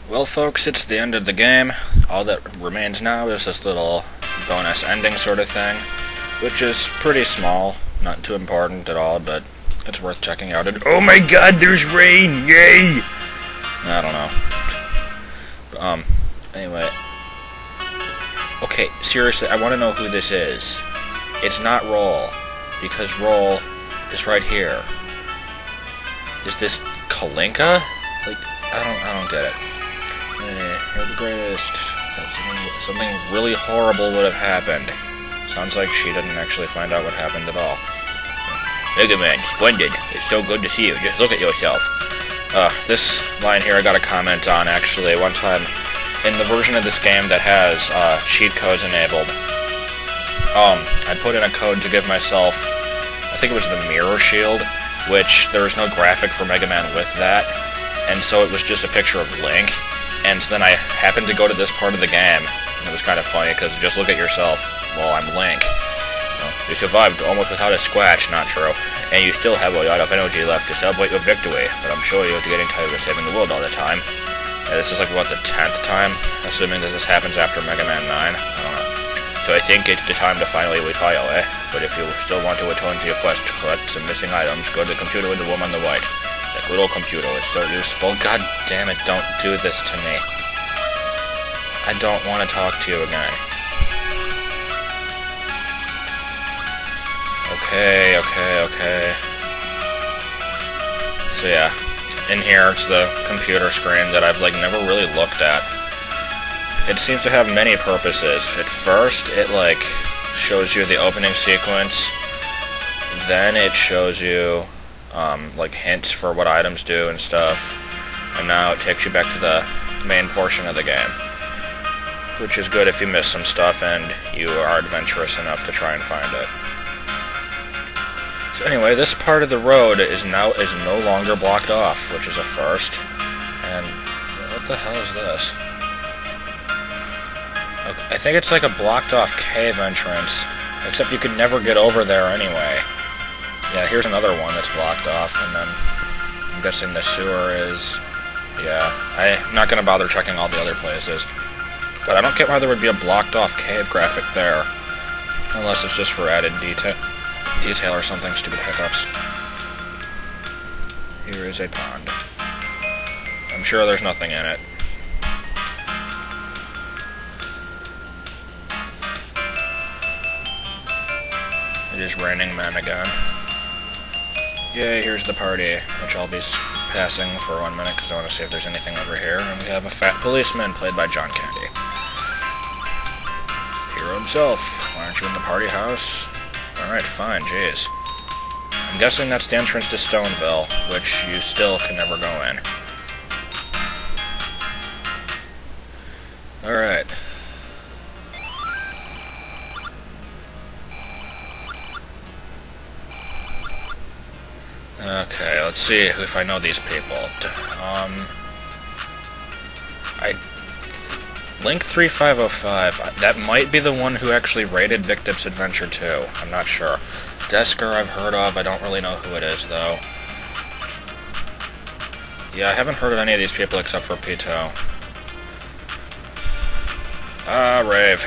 Well, folks, it's the end of the game. All that remains now is this little bonus ending sort of thing, which is pretty small, not too important at all, but it's worth checking out. And oh my god, there's rain! Yay! I don't know. Anyway. Okay, seriously, I want to know who this is. It's not Roll, because Roll is right here. Is this Kalinka? Like, I don't get it. You're the greatest. Something really horrible would have happened. Sounds like she didn't actually find out what happened at all. Mega Man, splendid. It's so good to see you. Just look at yourself. This line here I got a comment on, actually, one time. In the version of this game that has cheat codes enabled, I put in a code to give myself, I think it was the Mirror Shield, which there was no graphic for Mega Man with that, and so it was just a picture of Link. And so then I happened to go to this part of the game, and it was kind of funny, because just look at yourself. Well, I'm Link. You survived almost without a scratch, not true. And you still have a lot of energy left to celebrate your victory, but I'm sure you're getting tired of saving the world all the time. This is like, what, the 10th time? Assuming that this happens after Mega Man 9? I don't know. So I think it's the time to finally retire, eh? But if you still want to return to your quest to collect some missing items, go to the computer with the room on the right. That little computer is so useful. God damn it, don't do this to me. I don't want to talk to you again. Okay. So yeah, in here it's the computer screen that I've, like, never really looked at. It seems to have many purposes. At first, it, like, shows you the opening sequence. Then it shows you like hints for what items do and stuff, and now it takes you back to the main portion of the game, which is good if you miss some stuff and you are adventurous enough to try and find it. So anyway, this part of the road is no longer blocked off, which is a first. And what the hell is this? Okay, I think it's like a blocked off cave entrance, except you could never get over there anyway. Yeah, here's another one that's blocked off, and then I'm guessing the sewer is... Yeah, I'm not going to bother checking all the other places. But I don't get why there would be a blocked off cave graphic there. Unless it's just for added detail or something, stupid hiccups. Here is a pond. I'm sure there's nothing in it. It is raining men again. Yay, here's the party, which I'll be passing for 1 minute because I want to see if there's anything over here. And we have a fat policeman played by John Candy. Hero himself. Why aren't you in the party house? Alright, fine, jeez. I'm guessing that's the entrance to Stoneville, which you still can never go in. Alright. Okay, let's see if I know these people. Link 3505, that might be the one who actually raided Victip's Adventure 2. I'm not sure. Desker I've heard of, I don't really know who it is, though. Yeah, I haven't heard of any of these people except for Pito. Ah, rave.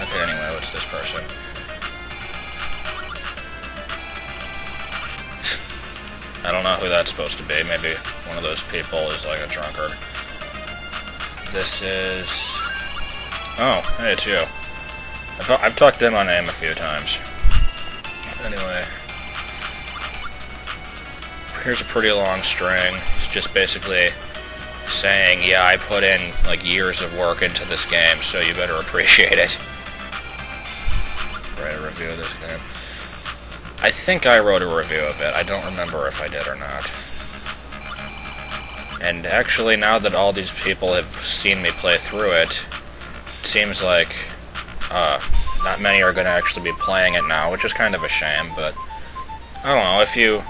Okay, anyway, what's this person? I don't know who that's supposed to be. Maybe one of those people is like a drunkard. This is... Oh, hey, it's you. I've talked to him on AIM a few times. Anyway. Here's a pretty long string. It's just basically saying, yeah, I put in, like, years of work into this game, so you better appreciate it. Write a review of this game. I think I wrote a review of it. I don't remember if I did or not. And actually, now that all these people have seen me play through it, it seems like not many are going to actually be playing it now, which is kind of a shame, but I don't know, if you...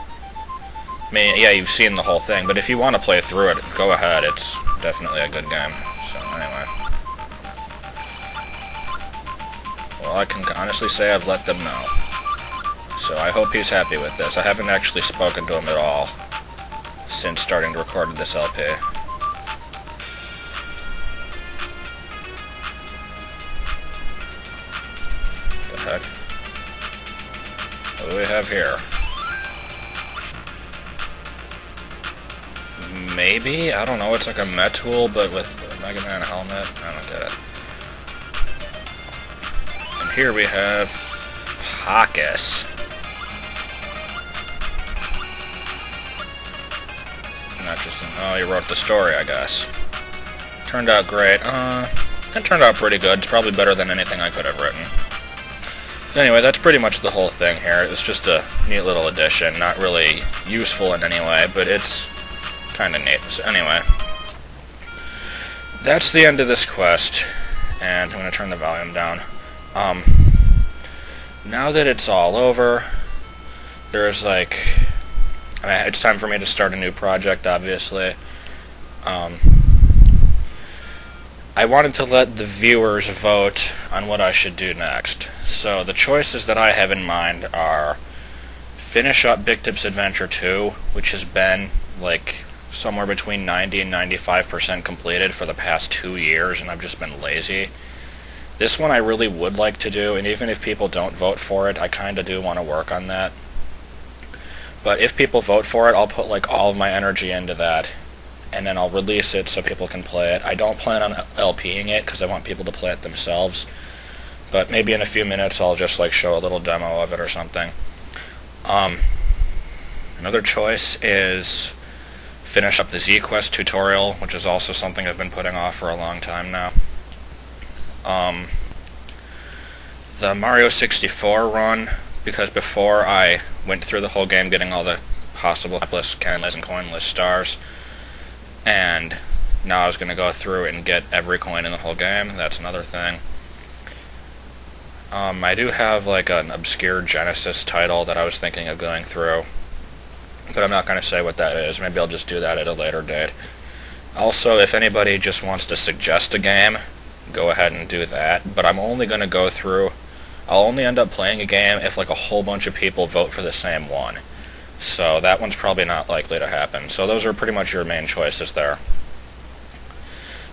I mean, yeah, you've seen the whole thing, but if you want to play through it, go ahead. It's definitely a good game. So, anyway. Well, I can honestly say I've let them know. So I hope he's happy with this. I haven't actually spoken to him at all since starting to record this LP. What the heck? What do we have here? Maybe? I don't know. It's like a Metal, but with a Mega Man helmet. I don't get it. And here we have Pockets. Not just oh, he wrote the story, I guess. Turned out great. It turned out pretty good. It's probably better than anything I could have written. Anyway, that's pretty much the whole thing here. It's just a neat little addition. Not really useful in any way, but it's kind of neat. So anyway, that's the end of this quest, and I'm going to turn the volume down. Now that it's all over, there's like, it's time for me to start a new project, obviously. I wanted to let the viewers vote on what I should do next. So the choices that I have in mind are finish up Big Tip's Adventure 2, which has been like somewhere between 90 and 95% completed for the past 2 years, and I've just been lazy. This one I really would like to do, and even if people don't vote for it, I kind of do want to work on that. But if people vote for it, I'll put like all of my energy into that, and then I'll release it so people can play it. I don't plan on LPing it because I want people to play it themselves, but maybe in a few minutes I'll just like show a little demo of it or something. Another choice is finish up the Z-Quest tutorial, which is also something I've been putting off for a long time now. The Mario 64 run, because before I went through the whole game getting all the possible capless, canless, and coinless stars, and now I was going to go through and get every coin in the whole game. That's another thing. I do have like an obscure Genesis title that I was thinking of going through, but I'm not going to say what that is. Maybe I'll just do that at a later date. Also, if anybody just wants to suggest a game, go ahead and do that, but I'm only going to go through, I'll only end up playing a game if like a whole bunch of people vote for the same one. So that one's probably not likely to happen. So those are pretty much your main choices there.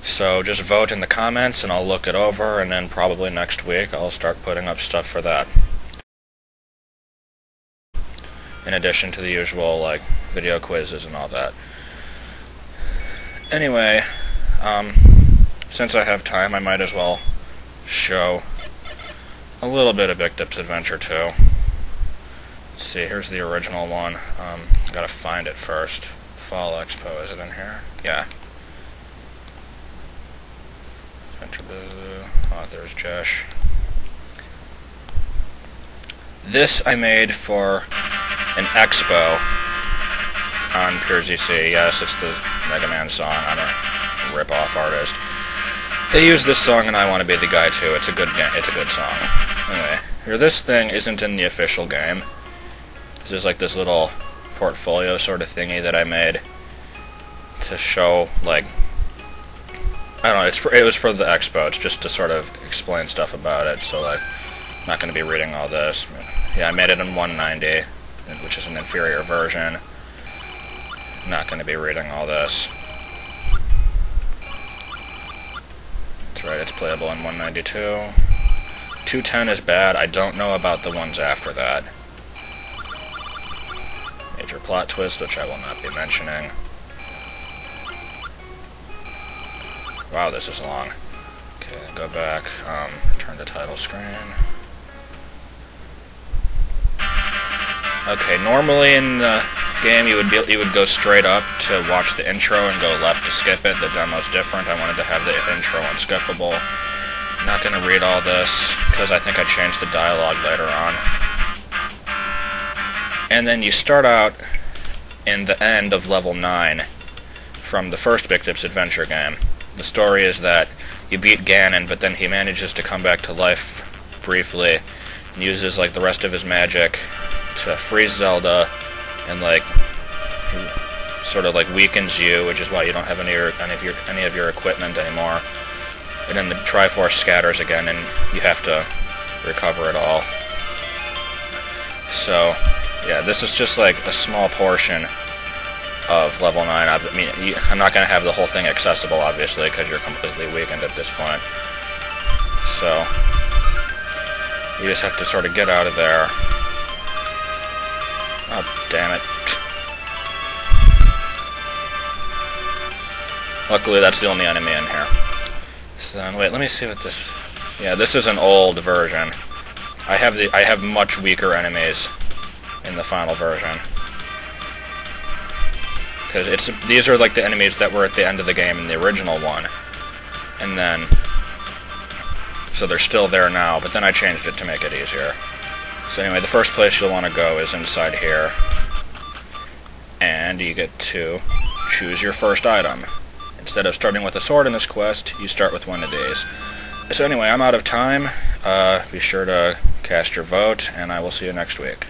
So just vote in the comments and I'll look it over, and then probably next week I'll start putting up stuff for that. In addition to the usual like video quizzes and all that. Anyway, since I have time, I might as well show a little bit of Big Tip's Adventure 2. Let's see, here's the original one. Gotta find it first. Fall Expo, is it in here? Yeah. Adventure Blue. Oh, there's Josh. This I made for an expo on Pure ZC. Yes, it's the Mega Man song. I'm a rip-off artist. They use this song, and I want to be the guy too. It's a good game. It's a good song. Anyway, here, this thing isn't in the official game. This is like this little portfolio sort of thingy that I made to show, like, I don't know. It was for the expo. It's just to sort of explain stuff about it. So like, I'm not going to be reading all this. Yeah, I made it in 190, which is an inferior version. I'm not going to be reading all this. That's right, it's playable in 192. 210 is bad. I don't know about the ones after that. Major plot twist, which I will not be mentioning. Wow, this is long. Okay, go back. Turn to title screen. Okay, normally in the game you would go straight up to watch the intro and go left to skip it. The demo's different. I wanted to have the intro unskippable. I'm not going to read all this because I think I changed the dialogue later on. And then you start out in the end of level 9 from the first Big Tip's Adventure game. The story is that you beat Ganon, but then he manages to come back to life briefly and uses like the rest of his magic to freeze Zelda and like sort of like weakens you, which is why you don't have any of your equipment anymore. And then the Triforce scatters again, and you have to recover it all. So, yeah, this is just like a small portion of level 9. I mean, I'm not going to have the whole thing accessible, obviously, because you're completely weakened at this point. So, you just have to sort of get out of there. Oh, damn it. Luckily, that's the only enemy in here. So then, wait, let me see what this... Yeah, this is an old version. I have much weaker enemies in the final version. Because these are like the enemies that were at the end of the game in the original one. And then... So they're still there now, but then I changed it to make it easier. So anyway, the first place you'll want to go is inside here. And you get to choose your first item. Instead of starting with a sword in this quest, you start with one of these. So anyway, I'm out of time. Be sure to cast your vote, and I will see you next week.